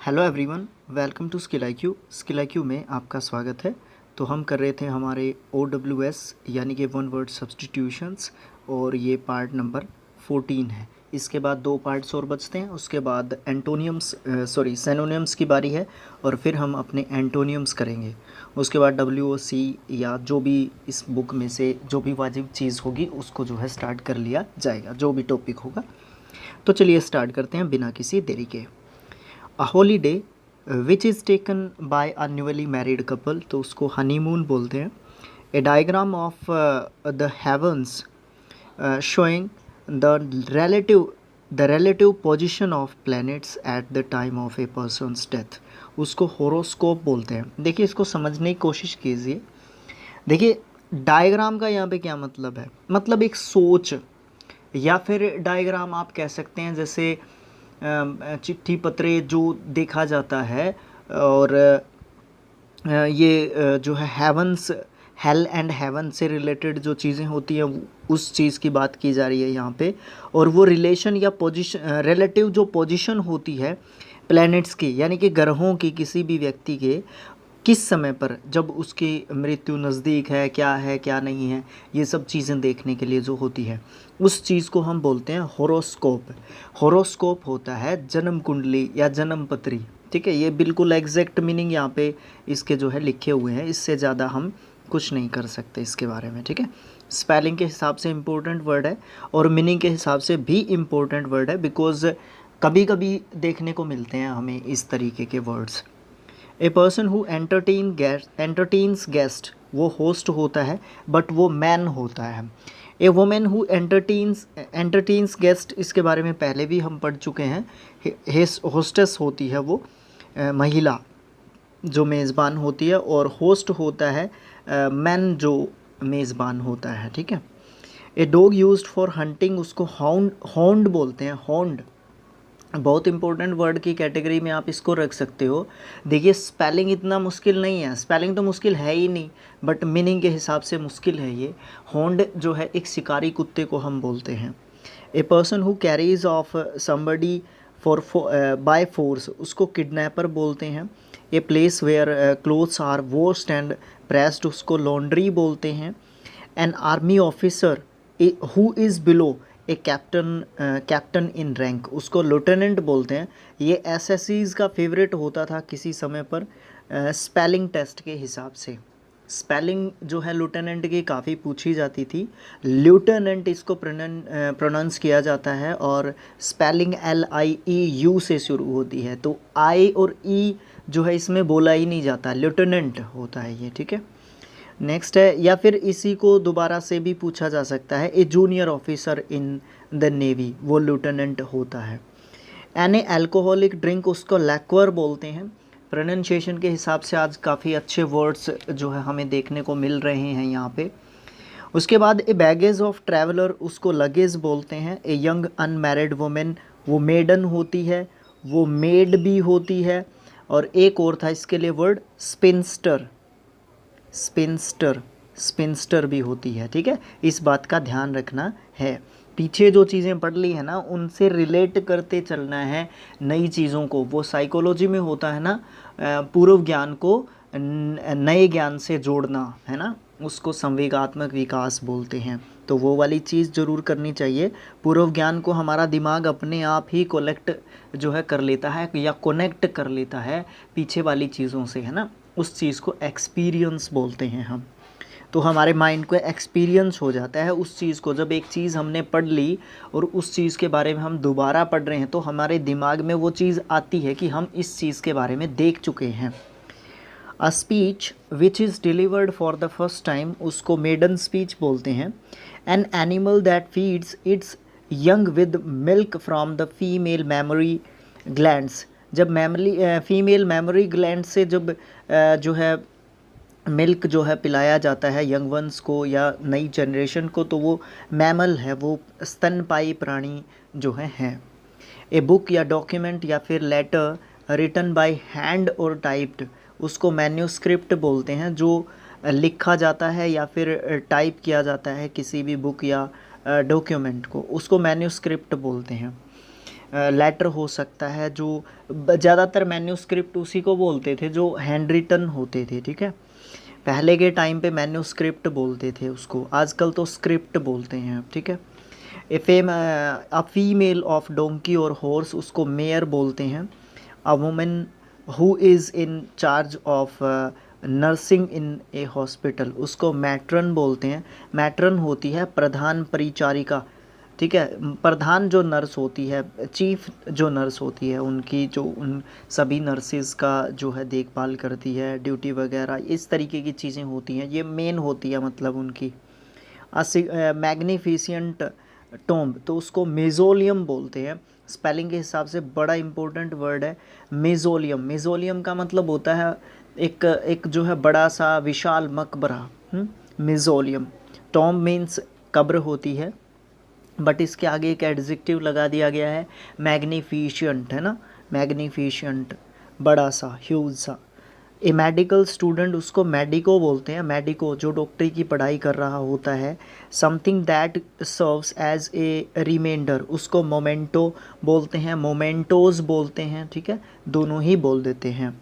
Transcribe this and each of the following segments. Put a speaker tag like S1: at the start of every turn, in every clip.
S1: Hello everyone, welcome to skill IQ। Skill IQ में आपका स्वागत है। तो हम कर रहे थे हमारे OWS यानी कि वन वर्ड सब्स्टिट्यूशंस, और ये पार्ट नंबर 14 है। इसके बाद दो पार्ट्स और बचते हैं। उसके बाद सिनोनिम्स की बारी है, और फिर हम अपने एंटोनियम्स करेंगे। उसके बाद WOC या जो भी इस बुक में से जो भी वाजिब चीज़ होगी उसको जो है स्टार्ट कर लिया जाएगा, जो भी टॉपिक होगा। तो चलिए स्टार्ट करते हैं बिना किसी देरी के। A holiday which is taken by a newly married couple, तो उसको हनीमून बोलते हैं। A diagram of the heavens showing the relative position of planets at the time of a person's death, उसको होरोस्कोप बोलते हैं। देखिए, इसको समझने की कोशिश कीजिए। देखिए, डायग्राम का यहाँ पे क्या मतलब है? मतलब एक सोच, या फिर डायग्राम आप कह सकते हैं जैसे चिट्ठी पत्रे जो देखा जाता है। और ये जो है हेवंस, हेल एंड हेवन से रिलेटेड जो चीज़ें होती हैं उस चीज़ की बात की जा रही है यहाँ पे। और वो रिलेशन या पोजीशन, रिलेटिव जो पोजीशन होती है प्लैनेट्स की, यानी कि ग्रहों की, किसी भी व्यक्ति के किस समय पर, जब उसकी मृत्यु नज़दीक है, क्या नहीं है, ये सब चीज़ें देखने के लिए जो होती है उस चीज़ को हम बोलते हैं होरोस्कोप। होरोस्कोप होता है जन्म कुंडली या जन्म पत्री। ठीक है, ये बिल्कुल एग्जैक्ट मीनिंग यहाँ पे इसके जो है लिखे हुए हैं। इससे ज़्यादा हम कुछ नहीं कर सकते इसके बारे में। ठीक है, स्पेलिंग के हिसाब से इम्पोर्टेंट वर्ड है और मीनिंग के हिसाब से भी इम्पोर्टेंट वर्ड है, बिकॉज कभी कभी देखने को मिलते हैं हमें इस तरीके के words. A person who entertains guest, वो होस्ट होता है बट वो मैन होता है। ए वुमेन हु एंटरटेन्स गेस्ट, इसके बारे में पहले भी हम पढ़ चुके हैं। होस्टेस होती है वो महिला जो मेज़बान होती है, और होस्ट होता है मैन जो मेज़बान होता है। ठीक है। A dog used for hunting, उसको हॉन्ड बोलते हैं। हॉन्ड बहुत इंपॉर्टेंट वर्ड की कैटेगरी में आप इसको रख सकते हो। देखिए, स्पेलिंग इतना मुश्किल नहीं है, स्पेलिंग तो मुश्किल है ही नहीं, बट मीनिंग के हिसाब से मुश्किल है ये। हॉन्ड जो है एक शिकारी कुत्ते को हम बोलते हैं। A person who carries off somebody by force, उसको किडनैपर बोलते हैं। A place where clothes are washed and pressed, उसको लॉन्ड्री बोलते हैं। An army officer who is below a captain in rank, उसको लेफ्टिनेंट बोलते हैं। ये SSCs का फेवरेट होता था किसी समय पर स्पेलिंग टेस्ट के हिसाब से। स्पेलिंग जो है लेफ्टिनेंट की काफ़ी पूछी जाती थी। लेफ्टिनेंट इसको प्रोनाउंस किया जाता है, और स्पेलिंग LIEU से शुरू होती है, तो I और E जो है इसमें बोला ही नहीं जाता, लेफ्टिनेंट होता है ये। ठीक है, नेक्स्ट है, या फिर इसी को दोबारा से भी पूछा जा सकता है, a junior officer in the navy, वो लेफ्टिनेंट होता है। एन अल्कोहलिक ड्रिंक, उसको लैक्वर बोलते हैं। प्रोनाउंसिएशन के हिसाब से आज काफ़ी अच्छे वर्ड्स जो है हमें देखने को मिल रहे हैं यहाँ पे। उसके बाद ए बैगेज ऑफ ट्रैवलर, उसको लगेज बोलते हैं। ए यंग अनमैरिड वुमेन, वो मेडन होती है, वो मेड भी होती है। और एक और था इसके लिए वर्ड, स्पिंस्टर। स्पिंस्टर भी होती है। ठीक है, इस बात का ध्यान रखना है। पीछे जो चीज़ें पढ़ ली है ना, उनसे रिलेट करते चलना है नई चीज़ों को। वो साइकोलॉजी में होता है ना, पूर्व ज्ञान को नए ज्ञान से जोड़ना, है ना, उसको संवेगात्मक विकास बोलते हैं। तो वो वाली चीज़ ज़रूर करनी चाहिए। पूर्व ज्ञान को हमारा दिमाग अपने आप ही कलेक्ट जो है कर लेता है, या कनेक्ट कर लेता है पीछे वाली चीज़ों से, है ना। उस चीज़ को एक्सपीरियंस बोलते हैं हम। तो हमारे माइंड को एक्सपीरियंस हो जाता है उस चीज़ को। जब एक चीज़ हमने पढ़ ली और उस चीज़ के बारे में हम दोबारा पढ़ रहे हैं, तो हमारे दिमाग में वो चीज़ आती है कि हम इस चीज़ के बारे में देख चुके हैं। A speech which is delivered for the first time, उसको मेडन स्पीच बोलते हैं। An animal that feeds it's young with milk from the female mammary glands, जब फीमेल मेमोरी ग्लैंड से जब जो है मिल्क जो है पिलाया जाता है यंग वंस को या नई जनरेशन को, तो वो मैमल है, वो स्तनपायी प्राणी जो हैं। ए बुक या डॉक्यूमेंट या फिर लेटर रिटन बाय हैंड और टाइप्ड, उसको मैन्यूस्क्रिप्ट बोलते हैं। जो लिखा जाता है या फिर टाइप किया जाता है किसी भी बुक या डॉक्यूमेंट को, उसको मैन्यूस्क्रिप्ट बोलते हैं। लेटर हो सकता है, जो ज़्यादातर मैन्यूस्क्रिप्ट उसी को बोलते थे जो हैंड रिटन होते थे, ठीक है। पहले के टाइम पे मैन्यूस्क्रिप्ट बोलते थे उसको, आजकल तो स्क्रिप्ट बोलते हैं, ठीक है। अ फीमेल ऑफ डोंकी और हॉर्स उसको मेयर बोलते हैं। A women who is in charge of nursing in a hospital उसको मैट्रन बोलते हैं। मैट्रन होती है प्रधान परिचारिका, ठीक है। प्रधान जो नर्स होती है, चीफ जो नर्स होती है, उनकी जो उन सभी नर्सिस का जो है देखभाल करती है, ड्यूटी वगैरह इस तरीके की चीज़ें होती हैं, ये मेन होती है मतलब उनकी। मैग्निफिसेंट टोम्ब तो उसको मेजोलियम बोलते हैं। स्पेलिंग के हिसाब से बड़ा इंपॉर्टेंट वर्ड है मेजोलियम। मेजोलियम का मतलब होता है एक एक जो है बड़ा सा विशाल मकबरा, मेजोलियम। टॉम्ब मीन्स कब्र होती है, बट इसके आगे एक एडजेक्टिव लगा दिया गया है मैग्निफिशियंट, है ना, मैग्निफिशियंट, बड़ा सा, ह्यूज सा। ए मेडिकल स्टूडेंट उसको मेडिको बोलते हैं। मेडिको जो डॉक्टरी की पढ़ाई कर रहा होता है। Something that serves as a reminder उसको मोमेंटो बोलते हैं, मोमेंटोज बोलते हैं, ठीक है, दोनों ही बोल देते हैं।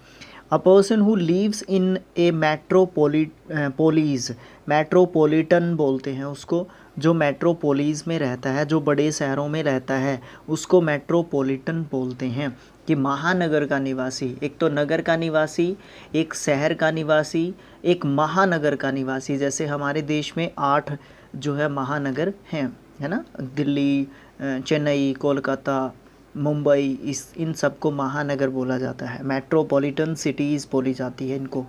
S1: अ person who leaves in A metropolis, metropolitan बोलते हैं उसको, जो मेट्रोपोलिस में रहता है, जो बड़े शहरों में रहता है, उसको मेट्रोपोलिटन बोलते हैं। कि महानगर का निवासी, एक तो नगर का निवासी, एक शहर का निवासी, एक महानगर का निवासी। जैसे हमारे देश में 8 जो है महानगर हैं, है ना, दिल्ली, चेन्नई, कोलकाता, मुंबई, इस इन सबको महानगर बोला जाता है, मेट्रोपॉलिटन सिटीज़ बोली जाती है इनको।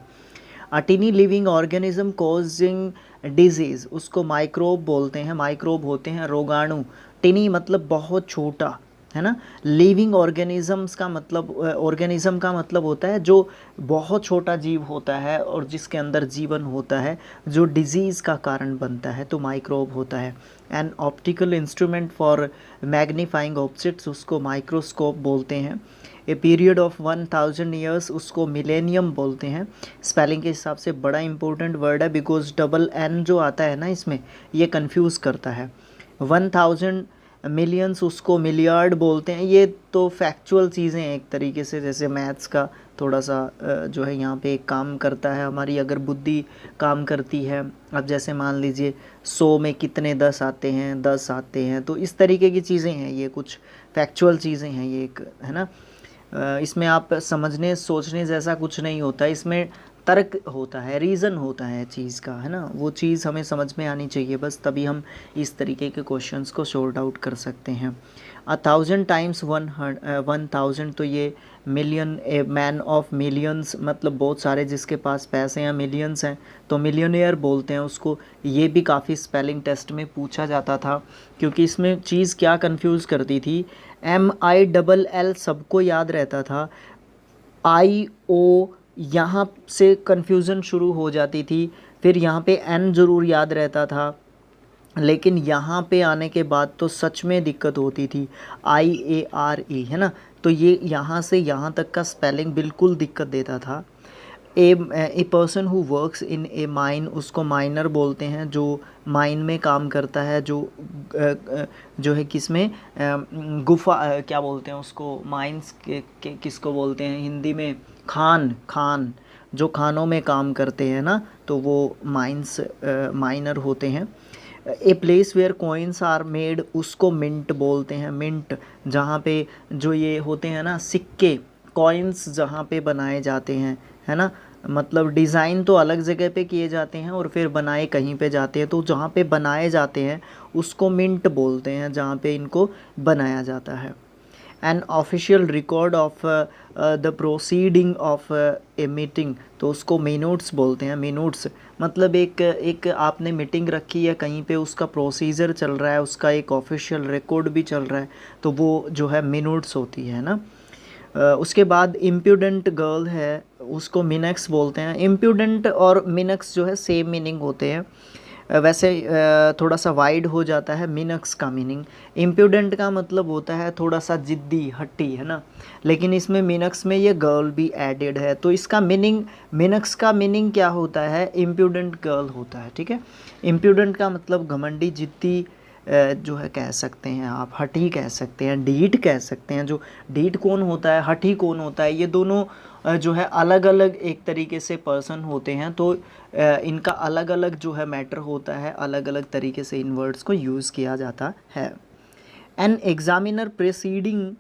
S1: A tiny living organism causing disease उसको माइक्रोब बोलते हैं। माइक्रोब होते हैं रोगाणु। टिनी मतलब बहुत छोटा, है ना। लिविंग ऑर्गेनिजम्स का मतलब ऑर्गेनिज्म का मतलब होता है जो बहुत छोटा जीव होता है और जिसके अंदर जीवन होता है, जो डिजीज़ का कारण बनता है, तो माइक्रोब होता है। An optical instrument for magnifying objects उसको माइक्रोस्कोप बोलते हैं। ए पीरियड ऑफ 1000 ईयर्स उसको मिलेनियम बोलते हैं। स्पेलिंग के हिसाब से बड़ा इंपॉर्टेंट वर्ड है, बिकॉज डबल एन जो आता है ना इसमें, ये कंफ्यूज करता है। 1000 मिलियंस उसको मिलियार्ड बोलते हैं। ये तो फैक्चुअल चीज़ें हैं एक तरीके से, जैसे मैथ्स का थोड़ा सा जो है यहाँ पे एक काम करता है, हमारी अगर बुद्धि काम करती है। अब जैसे मान लीजिए 100 में कितने 10 आते हैं, 10 आते हैं, तो इस तरीके की चीज़ें हैं, ये कुछ फैक्चुअल चीज़ें हैं ये एक, है ना। इसमें आप समझने सोचने जैसा कुछ नहीं होता, इसमें तर्क होता है, रीज़न होता है चीज़ का, है ना। वो चीज़ हमें समझ में आनी चाहिए बस, तभी हम इस तरीके के क्वेश्चंस को सॉर्ट आउट कर सकते हैं। 1000 टाइम्स 1000 तो ये million, a man of millions मतलब बहुत सारे जिसके पास पैसे हैं, मिलियंस हैं, तो मिलियनेयर बोलते हैं उसको। ये भी काफ़ी स्पेलिंग टेस्ट में पूछा जाता था, क्योंकि इसमें चीज़ क्या कंफ्यूज करती थी, MILL सबको याद रहता था, IO यहाँ से कन्फ्यूज़न शुरू हो जाती थी। फिर यहाँ पे N ज़रूर याद रहता था, लेकिन यहाँ पे आने के बाद तो सच में दिक्कत होती थी, IARE, है ना। तो ये यहाँ से यहाँ तक का स्पेलिंग बिल्कुल दिक्कत देता था। ए person who works in A mine उसको माइनर बोलते हैं, जो माइन में काम करता है, जो है किसमें, गुफा, क्या बोलते हैं उसको, माइंस के किसको बोलते हैं हिंदी में, खान, जो खानों में काम करते हैं ना, तो वो माइंस माइनर होते हैं। A place where coins are made उसको मिंट बोलते हैं। मिंट जहाँ पे जो ये होते हैं ना सिक्के, कॉइन्स जहाँ पे बनाए जाते हैं, है ना, मतलब डिज़ाइन तो अलग जगह पे किए जाते हैं और फिर बनाए कहीं पे जाते हैं, तो जहाँ पे बनाए जाते हैं उसको मिंट बोलते हैं, जहाँ पे इनको बनाया जाता है। An official record of the proceeding of a meeting तो उसको मिनट्स बोलते हैं। मिनट्स मतलब एक आपने मीटिंग रखी है कहीं पे, उसका प्रोसीजर चल रहा है, उसका एक ऑफिशियल रिकॉर्ड भी चल रहा है, तो वो जो है मिनट्स होती है ना। उसके बाद इम्प्यूडेंट गर्ल है उसको मिनक्स बोलते हैं। इम्प्यूडेंट और मिनक्स जो है सेम मीनिंग होते हैं, वैसे थोड़ा सा वाइड हो जाता है मिनक्स का मीनिंग। इम्प्यूडेंट का मतलब होता है थोड़ा सा ज़िद्दी, हट्टी, है ना, लेकिन इसमें मिनक्स में ये गर्ल भी एडेड है, तो इसका मीनिंग, मिनक्स का मीनिंग क्या होता है, इम्प्यूडेंट गर्ल होता है, ठीक है। इम्प्यूडेंट का मतलब घमंडी, जिद्दी, जो है कह सकते हैं आप, हठी कह सकते हैं, ढीठ कह सकते हैं। जो ढीठ कौन होता है, हठी कौन होता है, ये दोनों जो है अलग अलग एक तरीके से पर्सन होते हैं। तो इनका अलग अलग जो है मैटर होता है, अलग अलग तरीके से इन वर्ड्स को यूज़ किया जाता है। An examiner presiding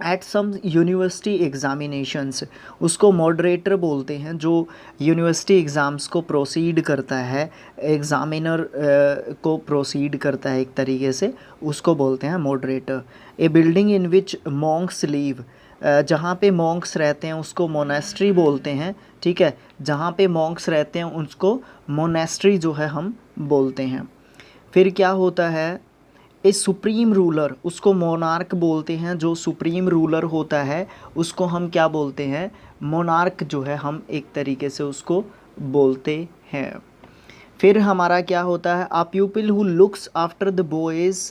S1: at some university examinations, उसको मॉडरेटर बोलते हैं। जो यूनिवर्सिटी एग्ज़ाम्स को प्रोसीड करता है, एग्ज़ामिनर को प्रोसीड करता है एक तरीके से, उसको बोलते हैं moderator. A building in which Monks leave, जहाँ पे मॉन्क्स रहते हैं उसको मोनेस्ट्री बोलते हैं, ठीक है। जहाँ पे मॉन्क्स रहते हैं उसको मोनेस्ट्री जो है हम बोलते हैं। फिर क्या होता है, ए सुप्रीम रूलर, उसको मोनार्क बोलते हैं। जो सुप्रीम रूलर होता है उसको हम क्या बोलते हैं, मोनार्क जो है हम एक तरीके से उसको बोलते हैं। फिर हमारा क्या होता है, a pupil who looks after the boys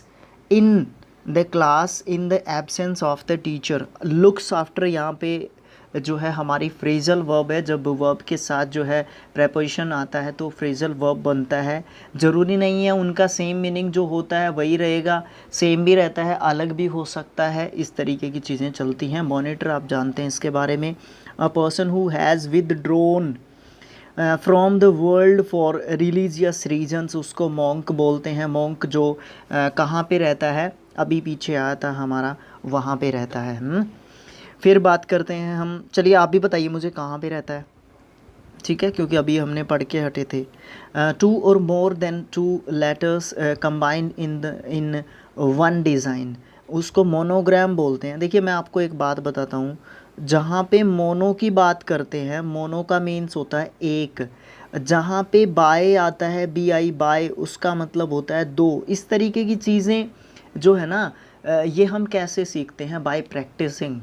S1: in the class in the absence of the teacher. Looks after यहाँ पे जो है हमारी फ्रेजल वर्ब है। जब वर्ब के साथ जो है प्रेपोजिशन आता है तो फ्रेजल वर्ब बनता है। ज़रूरी नहीं है उनका सेम मीनिंग जो होता है वही रहेगा, सेम भी रहता है, अलग भी हो सकता है। इस तरीके की चीज़ें चलती हैं। मॉनिटर आप जानते हैं इसके बारे में। A person who has withdrawn from the world for religious reasons, उसको मॉन्क बोलते हैं। मॉन्क जो कहाँ पे रहता है, अभी पीछे आया था हमारा, वहाँ पे रहता है। फिर बात करते हैं हम, चलिए आप भी बताइए मुझे कहाँ पे रहता है, ठीक है, क्योंकि अभी हमने पढ़ के हटे थे। टू और more than two letters combined in one design, उसको मोनोग्राम बोलते हैं। देखिए मैं आपको एक बात बताता हूँ, जहाँ पे मोनो की बात करते हैं, मोनो का मीन्स होता है एक। जहाँ पे बाय आता है, बी आई बाय, उसका मतलब होता है दो। इस तरीके की चीज़ें जो है ना, ये हम कैसे सीखते हैं, बाय प्रैक्टिसिंग।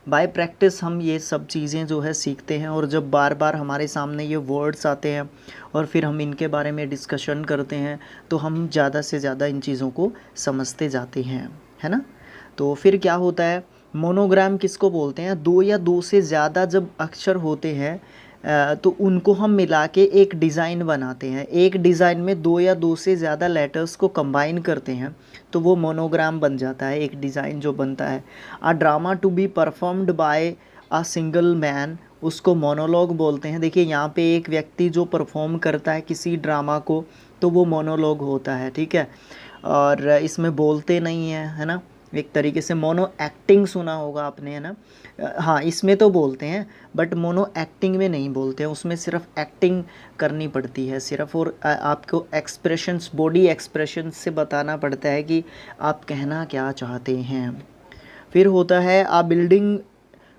S1: बाय प्रैक्टिस हम ये सब चीज़ें जो है सीखते हैं। और जब बार बार हमारे सामने ये वर्ड्स आते हैं और फिर हम इनके बारे में डिस्कशन करते हैं तो हम ज़्यादा से ज़्यादा इन चीज़ों को समझते जाते हैं, है ना। तो फिर क्या होता है, मोनोग्राम किसको बोलते हैं, दो या दो से ज़्यादा जब अक्षर होते हैं तो उनको हम मिला के एक डिज़ाइन बनाते हैं। एक डिज़ाइन में दो या दो से ज़्यादा लेटर्स को कंबाइन करते हैं तो वो मोनोग्राम बन जाता है, एक डिज़ाइन जो बनता है। A drama to be performed by a single man, उसको मोनोलॉग बोलते हैं। देखिए यहाँ पे एक व्यक्ति जो परफॉर्म करता है किसी ड्रामा को तो वो मोनोलॉग होता है, ठीक है। और इसमें बोलते नहीं हैं, है ना। एक तरीके से मोनो एक्टिंग सुना होगा आपने, है ना। हाँ इसमें तो बोलते हैं बट मोनो एक्टिंग में नहीं बोलते हैं, उसमें सिर्फ एक्टिंग करनी पड़ती है सिर्फ। और आपको एक्सप्रेशंस, बॉडी एक्सप्रेशंस से बताना पड़ता है कि आप कहना क्या चाहते हैं। फिर होता है a building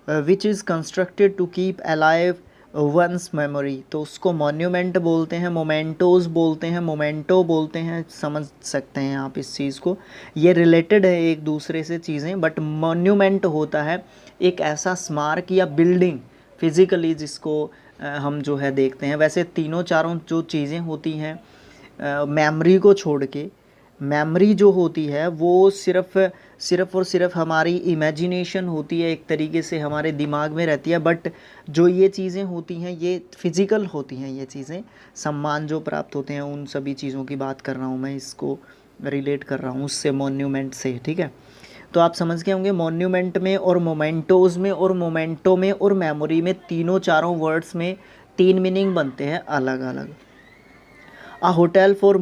S1: which is constructed to keep alive one's memory, तो उसको मॉन्यूमेंट बोलते हैं, मोमेंटोज बोलते हैं, मोमेंटो बोलते हैं। समझ सकते हैं आप इस चीज़ को, ये रिलेटेड है एक दूसरे से चीज़ें। बट मॉन्यूमेंट होता है एक ऐसा स्मारक या बिल्डिंग फिज़िकली जिसको हम जो है देखते हैं। वैसे तीनों चारों जो चीज़ें होती हैं मेमोरी को छोड़ के, मेमोरी जो होती है वो सिर्फ़ और सिर्फ हमारी इमेजिनेशन होती है, एक तरीके से हमारे दिमाग में रहती है। बट जो ये चीज़ें होती हैं ये फिज़िकल होती हैं। ये चीज़ें, सम्मान जो प्राप्त होते हैं उन सभी चीज़ों की बात कर रहा हूँ मैं, इसको रिलेट कर रहा हूँ उससे, मॉन्यूमेंट से, ठीक है। तो आप समझ गए होंगे मॉन्यूमेंट में और मोमेंटोज़ में और मोमेंटो में और मेमोरी में, तीनों चारों वर्ड्स में तीन मीनिंग बनते हैं अलग अलग। अ होटल फॉर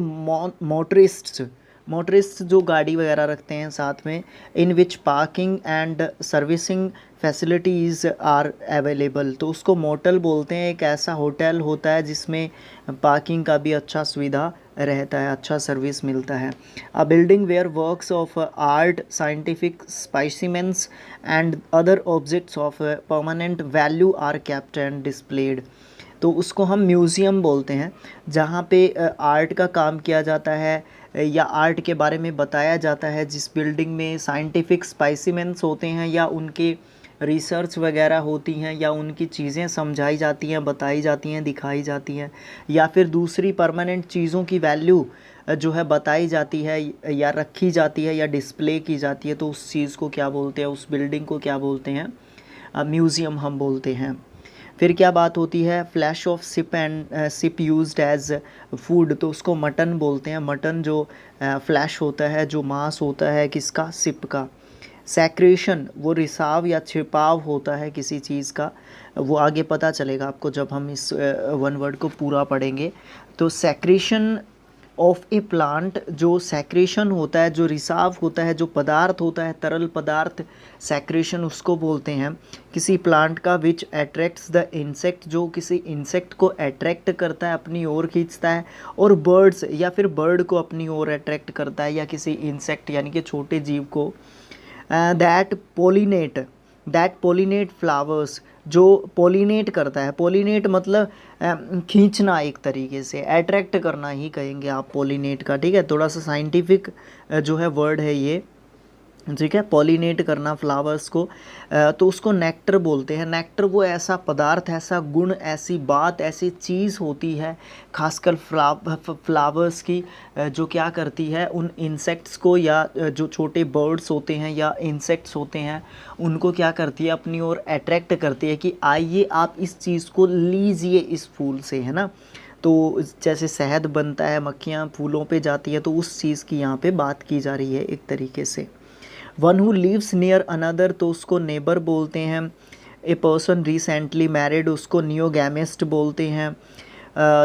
S1: मोटरिस्ट जो गाड़ी वगैरह रखते हैं साथ में, in which parking and servicing facilities are available, तो उसको मोटल बोलते हैं। एक ऐसा होटल होता है जिसमें पार्किंग का भी अच्छा सुविधा रहता है, अच्छा सर्विस मिलता है। A building where works of art, scientific specimens and other objects of permanent value are kept and displayed, तो उसको हम म्यूज़ियम बोलते हैं। जहाँ पे आर्ट का काम किया जाता है या आर्ट के बारे में बताया जाता है, जिस बिल्डिंग में साइंटिफिक स्पेसिमेंस होते हैं या उनके रिसर्च वगैरह होती हैं या उनकी चीज़ें समझाई जाती हैं, बताई जाती हैं, दिखाई जाती हैं, या फिर दूसरी परमानेंट चीज़ों की वैल्यू जो है बताई जाती है या रखी जाती है या डिस्प्ले की जाती है, तो उस चीज़ को क्या बोलते हैं, उस बिल्डिंग को क्या बोलते हैं, म्यूज़ियम हम बोलते हैं। फिर क्या बात होती है, flesh of sheep and sheep used as food, तो उसको मटन बोलते हैं। मटन जो फ्लैश होता है, जो मांस होता है किसका, सिप का। सैक्रेशन वो रिसाव या छिपाव होता है किसी चीज़ का, वो आगे पता चलेगा आपको जब हम इस वन वर्ड को पूरा पढ़ेंगे। तो सैक्रेशन ऑफ ए प्लांट, जो सैक्रेशन होता है, जो रिसाव होता है, जो पदार्थ होता है, तरल पदार्थ, सैक्रेशन उसको बोलते हैं किसी प्लांट का। विच अट्रैक्ट्स द इंसेक्ट, जो किसी इंसेक्ट को अट्रैक्ट करता है, अपनी ओर खींचता है। और बर्ड्स, या फिर बर्ड को अपनी ओर अट्रैक्ट करता है, या किसी इंसेक्ट यानी कि छोटे जीव को। दैट पोलिनेट फ्लावर्स, जो पोलिनेट करता है। पोलिनेट मतलब खींचना, एक तरीके से अट्रैक्ट करना ही कहेंगे आप पोलिनेट का, ठीक है। थोड़ा सा साइंटिफिक जो है वर्ड है ये, ठीक है। पॉलिनेट करना फ्लावर्स को, तो उसको नेक्टर बोलते हैं। नेक्टर वो ऐसा पदार्थ, ऐसा गुण, ऐसी बात, ऐसी चीज़ होती है खासकर फ्लावर्स की, जो क्या करती है उन इंसेक्ट्स को, या जो छोटे बर्ड्स होते हैं या इंसेक्ट्स होते हैं उनको क्या करती है, अपनी ओर अट्रैक्ट करती है कि आइए आप इस चीज़ को लीजिए इस फूल से, है ना। तो जैसे शहद बनता है, मक्खियाँ फूलों पे जाती है, तो उस चीज़ की यहाँ पे बात की जा रही है एक तरीके से। One who lives near another, तो उसको नेबर बोलते हैं। ए पर्सन रिसेंटली मैरिड, उसको नियोगैमिस्ट बोलते हैं।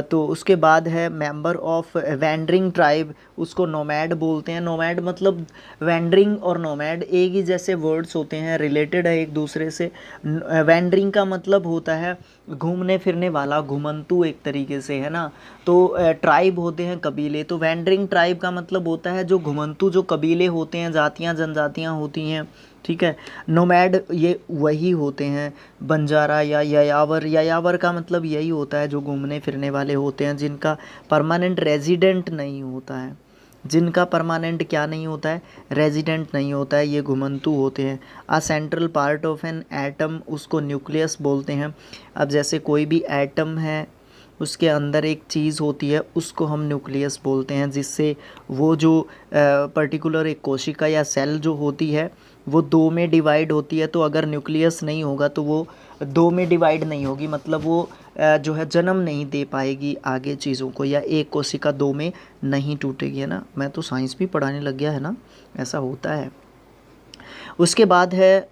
S1: तो उसके बाद है मेंबर ऑफ वैंडरिंग ट्राइब, उसको नोमैड बोलते हैं। नोमैड मतलब वैंडरिंग और नोमैड एक ही जैसे वर्ड्स होते हैं, रिलेटेड है एक दूसरे से। वैंडरिंग का मतलब होता है घूमने फिरने वाला, घुमंतु एक तरीके से, है ना। तो ट्राइब होते हैं कबीले, तो वैंडरिंग ट्राइब का मतलब होता है जो घुमंतु, जो कबीले होते हैं, जातियाँ जनजातियाँ होती हैं, ठीक है। नोमैड ये वही होते हैं, बंजारा या यायावर। यायावर का मतलब यही होता है जो घूमने फिरने वाले होते हैं, जिनका परमानेंट रेजिडेंट नहीं होता है। जिनका परमानेंट क्या नहीं होता है, रेजिडेंट नहीं होता है, ये घुमंतु होते हैं। A central part of an atom, उसको न्यूक्लियस बोलते हैं। अब जैसे कोई भी एटम है, उसके अंदर एक चीज़ होती है, उसको हम न्यूक्लियस बोलते हैं, जिससे वो जो पर्टिकुलर एक कोशिका या सेल जो होती है वो दो में डिवाइड होती है। तो अगर न्यूक्लियस नहीं होगा तो वो दो में डिवाइड नहीं होगी, मतलब वो जो है जन्म नहीं दे पाएगी आगे चीज़ों को, या एक कोशिका दो में नहीं टूटेगी, है ना। मैं तो साइंस भी पढ़ाने लग गया, है ना, ऐसा होता है। उसके बाद है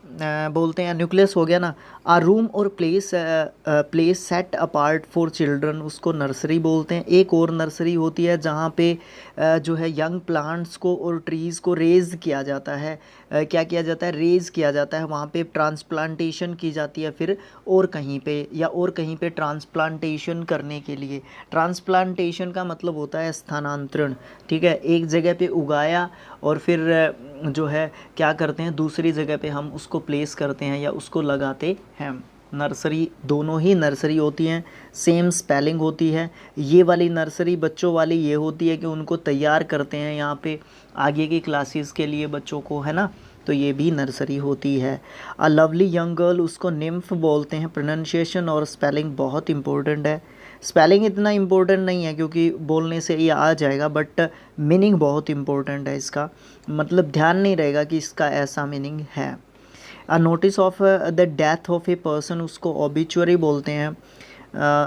S1: बोलते हैं न्यूक्लियस हो गया ना। आ रूम और place set apart for children, उसको नर्सरी बोलते हैं। एक और नर्सरी होती है जहाँ पे जो है यंग प्लांट्स को और ट्रीज़ को रेज़ किया जाता है। क्या किया जाता है, रेज़ किया जाता है, वहाँ पे ट्रांसप्लांटेशन की जाती है फिर, और कहीं पे या और कहीं पे ट्रांसप्लांटेशन करने के लिए। ट्रांसप्लांटेशन का मतलब होता है स्थानांतरण, ठीक है। एक जगह पे उगाया और फिर जो है क्या करते हैं, दूसरी जगह पे हम उसको प्लेस करते हैं या उसको लगाते हैं। नर्सरी, दोनों ही नर्सरी होती हैं, सेम स्पेलिंग होती है। ये वाली नर्सरी बच्चों वाली ये होती है कि उनको तैयार करते हैं यहाँ पे आगे की क्लासेस के लिए बच्चों को, है ना। तो ये भी नर्सरी होती है। अ लवली यंग गर्ल, उसको निम्फ बोलते हैं। प्रोनाउंसिएशन और स्पेलिंग बहुत इंपॉर्टेंट है। स्पेलिंग इतना इम्पोर्टेंट नहीं है क्योंकि बोलने से ये आ जाएगा, बट मीनिंग बहुत इम्पोर्टेंट है इसका, मतलब ध्यान नहीं रहेगा कि इसका ऐसा मीनिंग है। A notice of the death of a person, उसको ऑबिचुअरी बोलते हैं।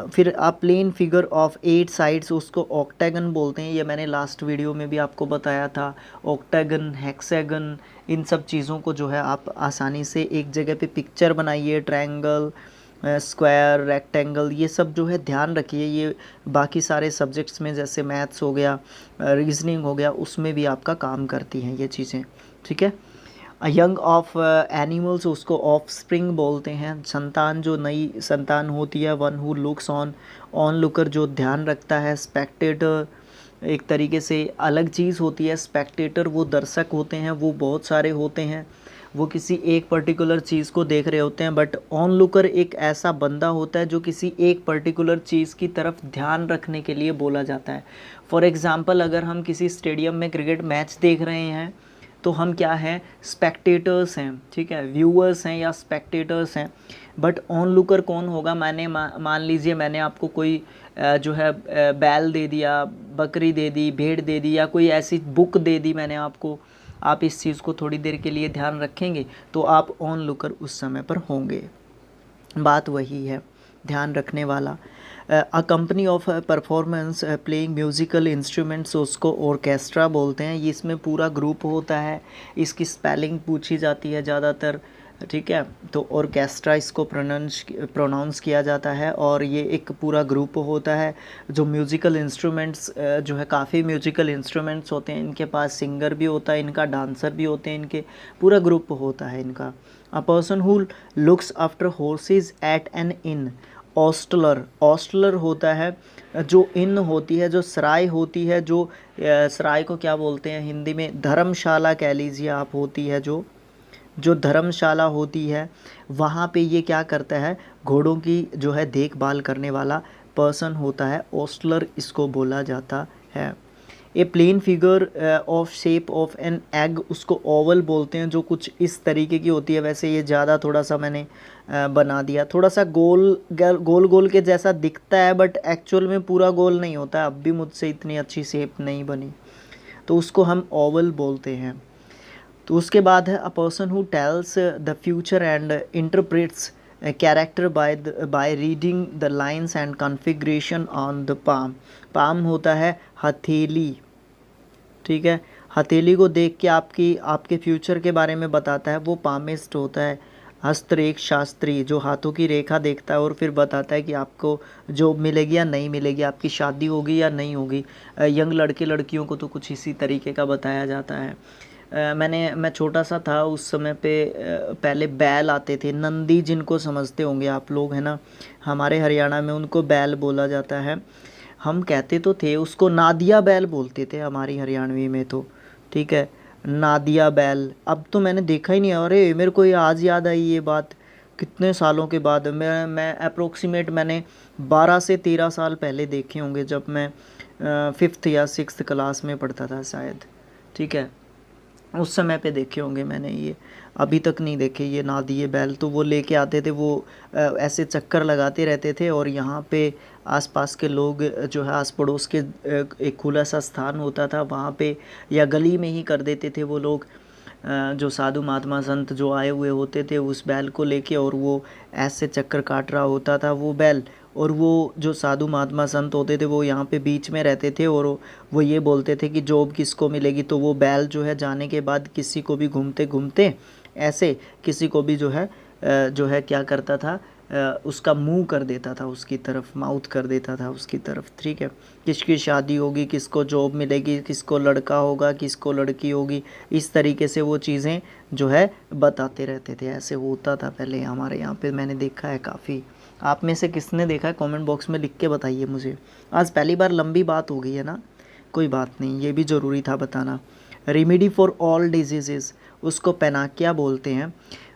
S1: फिर अ प्लेन फिगर ऑफ 8 साइड्स, उसको ऑक्टेगन बोलते हैं। ये मैंने लास्ट वीडियो में भी आपको बताया था। ऑक्टेगन, हेक्सेगन, इन सब चीज़ों को जो है आप आसानी से एक जगह पे पिक्चर बनाइए। ट्रायंगल, स्क्वायर, रेक्टेंगल, ये सब जो है ध्यान रखिए। ये बाकी सारे सब्जेक्ट्स में जैसे मैथ्स हो गया, रीजनिंग हो गया, उसमें भी आपका काम करती हैं ये चीज़ें, ठीक है। यंग ऑफ एनिमल्स, उसको ऑफ स्प्रिंग बोलते हैं। संतान, जो नई संतान होती है। One who looks on looker, जो ध्यान रखता है। स्पेक्टेटर, एक तरीके से अलग चीज़ होती है। स्पेक्टेटर वो दर्शक होते हैं, वो बहुत सारे होते हैं, वो किसी एक पर्टिकुलर चीज़ को देख रहे होते हैं। बट ऑन लुकर एक ऐसा बंदा होता है जो किसी एक पर्टिकुलर चीज़ की तरफ ध्यान रखने के लिए बोला जाता है। फॉर एग्ज़ाम्पल, अगर हम किसी स्टेडियम में क्रिकेट मैच देख रहे हैं तो हम क्या हैं, स्पेक्टेटर्स हैं, ठीक है, व्यूअर्स हैं या स्पेक्टेटर्स हैं। बट ऑन लुकर कौन होगा, मैंने मान लीजिए मैंने आपको कोई जो है बैल दे दिया, बकरी दे दी, भेड़ दे दी, या कोई ऐसी बुक दे दी मैंने आपको, आप इस चीज़ को थोड़ी देर के लिए ध्यान रखेंगे तो आप ऑन लुकर उस समय पर होंगे। बात वही है, ध्यान रखने वाला। A company of performance playing musical instruments उसको ऑर्केस्ट्रा बोलते हैं। ये इसमें पूरा ग्रुप होता है। इसकी स्पेलिंग पूछी जाती है ज़्यादातर, ठीक है। तो ऑर्केस्ट्रा इसको प्रोनाउंस किया जाता है और ये एक पूरा ग्रुप होता है। जो म्यूज़िकल इंस्ट्रूमेंट्स जो है, काफ़ी म्यूज़िकल इंस्ट्रूमेंट्स होते हैं इनके पास, सिंगर भी होता है इनका, डांसर भी होते हैं इनके, पूरा ग्रुप होता है इनका। A person who looks after horses at an inn, ostler. Ostler होता है जो इन होती है, जो सराय होती है, जो सराय को क्या बोलते हैं हिंदी में, धर्मशाला कह लीजिए आप, होती है जो धर्मशाला होती है, वहाँ पे ये क्या करता है, घोड़ों की जो है देखभाल करने वाला पर्सन होता है, ऑस्टलर इसको बोला जाता है। A plane figure of shape of an egg, उसको ओवल बोलते हैं, जो कुछ इस तरीके की होती है। वैसे ये ज़्यादा थोड़ा सा मैंने बना दिया, थोड़ा सा गोल गोल के जैसा दिखता है, बट एक्चुअल में पूरा गोल नहीं होता। अब भी मुझसे इतनी अच्छी शेप नहीं बनी, तो उसको हम ओवल बोलते हैं। तो उसके बाद है अ person who tells the future and interprets character by reading the lines and configuration on the palm. Palm होता है हथेली, ठीक है। हथेली को देख के आपके फ्यूचर के बारे में बताता है, वो पामिस्ट होता है। हस्तरेख शास्त्री, जो हाथों की रेखा देखता है और फिर बताता है कि आपको जॉब मिलेगी या नहीं मिलेगी, आपकी शादी होगी या नहीं होगी। यंग लड़के लड़कियों को तो कुछ इसी तरीके का बताया जाता है। मैं छोटा सा था उस समय पे, पहले बैल आते थे, नंदी जिनको समझते होंगे आप लोग, है ना। हमारे हरियाणा में उनको बैल बोला जाता है। हम कहते तो थे उसको, नादिया बैल बोलते थे हमारी हरियाणवी में तो, ठीक है, नादिया बैल। अब तो मैंने देखा ही नहीं। अरे मेरे को ये आज याद आई ये बात, कितने सालों के बाद। मैं अप्रोक्सीमेट मैंने 12 से 13 साल पहले देखे होंगे, जब मैं 5th या 6th क्लास में पढ़ता था शायद, ठीक है। उस समय पे देखे होंगे मैंने ये, अभी तक नहीं देखे ये नादिए बैल। तो वो लेके आते थे, वो ऐसे चक्कर लगाते रहते थे, और यहाँ पे आसपास के लोग जो है, आस पड़ोस के एक खुला सा स्थान होता था वहाँ पे, या गली में ही कर देते थे वो लोग। जो साधु महात्मा संत जो आए हुए होते थे, उस बैल को लेके, और वो ऐसे चक्कर काट रहा होता था वो बैल। और वो जो साधु महात्मा संत होते थे वो यहाँ पे बीच में रहते थे, और वो ये बोलते थे कि जॉब किसको मिलेगी। तो वो बैल जो है जाने के बाद किसी को भी घूमते घूमते ऐसे किसी को भी जो है क्या करता था, उसका मुंह कर देता था उसकी तरफ, माउथ कर देता था उसकी तरफ, ठीक है। किसकी शादी होगी, किसको जॉब मिलेगी, किसको लड़का होगा, किसको लड़की होगी, इस तरीके से वो चीज़ें जो है बताते रहते थे। ऐसे होता था पहले हमारे यहाँ पे, मैंने देखा है काफ़ी। आप में से किसने देखा है, कमेंट बॉक्स में लिख के बताइए मुझे। आज पहली बार लंबी बात हो गई है ना, कोई बात नहीं, ये भी ज़रूरी था बताना। रेमेडी फॉर ऑल डिजीज़, उसको पेनाकिया बोलते हैं।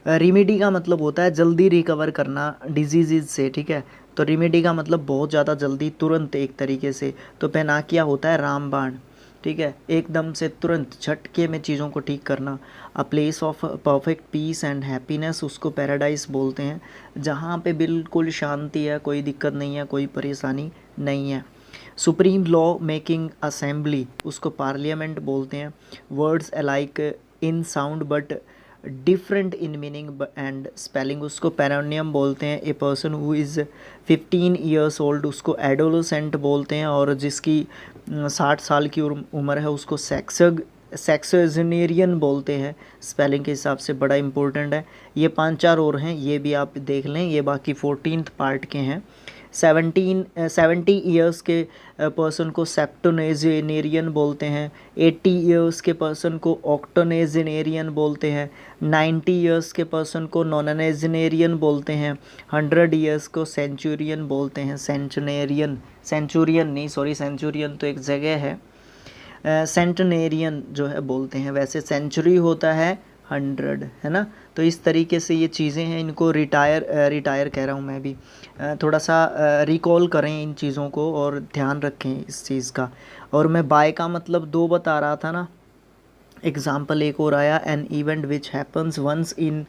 S1: रेमेडी का मतलब होता है जल्दी रिकवर करना डिजीज़ से, ठीक है। तो रेमेडी का मतलब बहुत ज़्यादा जल्दी, तुरंत एक तरीके से। तो पेनाकिया होता है रामबाण, ठीक है, एकदम से तुरंत झटके में चीज़ों को ठीक करना। A place of perfect peace and happiness, उसको पैराडाइज बोलते हैं, जहाँ पे बिल्कुल शांति है, कोई दिक्कत नहीं है, कोई परेशानी नहीं है। सुप्रीम लॉ मेकिंग असेंबली, उसको पार्लियामेंट बोलते हैं। Words alike in sound but different in meaning and spelling, उसको पैरोनियम बोलते हैं। A person who is 15 years old, उसको एडोलोसेंट बोलते हैं, और जिसकी 60 साल की उम्र है उसको सेक्सजेनेरियन बोलते हैं। स्पेलिंग के हिसाब से बड़ा इंपॉर्टेंट है। ये 5-4 और हैं, ये भी आप देख लें, ये बाकी 14th पार्ट के हैं। 70 ईयर्स के पर्सन को सेप्टोनेजेनेरियन बोलते हैं। 80 ईयर्स के पर्सन को ऑक्टोनेजेनेरियन बोलते हैं। 90 ईयर्स के पर्सन को नोनानेजेनेरियन बोलते हैं। 100 ईयर्स को सेंचुरियन बोलते हैं। सेंचुरियन नहीं, सॉरी, सेंचुरियन तो एक जगह है, सेंटनेरियन जो है बोलते हैं। वैसे सेंचुरी होता है 100, है ना। तो इस तरीके से ये चीज़ें हैं, इनको रिटायर कह रहा हूँ मैं भी, थोड़ा सा रिकॉल करें इन चीज़ों को और ध्यान रखें इस चीज़ का। और मैं बाय का मतलब 2 बता रहा था ना। एग्जाम्पल एक और आया, an event which happens once in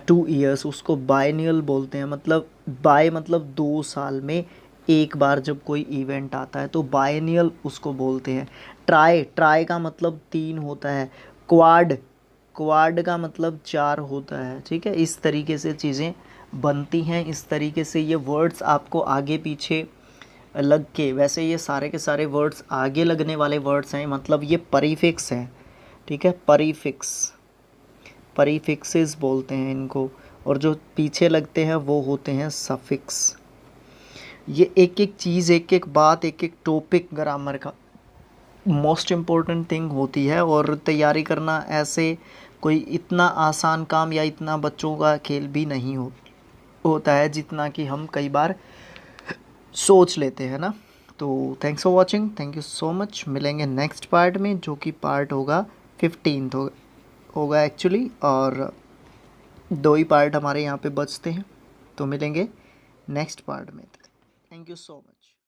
S1: 2 years, उसको बायनियल बोलते हैं। मतलब बाय मतलब 2 साल में एक बार जब कोई इवेंट आता है तो बायनियल उसको बोलते हैं। ट्राई का मतलब 3 होता है। क्वाड का मतलब 4 होता है, ठीक है। इस तरीके से चीज़ें बनती हैं इस तरीके से। ये वर्ड्स आपको आगे पीछे लग के, वैसे ये सारे के सारे वर्ड्स आगे लगने वाले वर्ड्स हैं, मतलब ये परीफिक्स हैं, ठीक है, परीफिक्स, परीफिक्सेस बोलते हैं इनको। और जो पीछे लगते हैं वो होते हैं सफिक्स। ये एक एक चीज़, एक एक बात, एक एक टॉपिक ग्रामर का मोस्ट इम्पोर्टेंट थिंग होती है। और तैयारी करना ऐसे कोई इतना आसान काम या इतना बच्चों का खेल भी नहीं होता है जितना कि हम कई बार सोच लेते हैं ना। तो thanks for watching, thank you so much. मिलेंगे नेक्स्ट पार्ट में, जो कि पार्ट होगा 15 होगा एक्चुअली, और 2 ही पार्ट हमारे यहाँ पे बचते हैं। तो मिलेंगे नेक्स्ट पार्ट में। Thank you so much.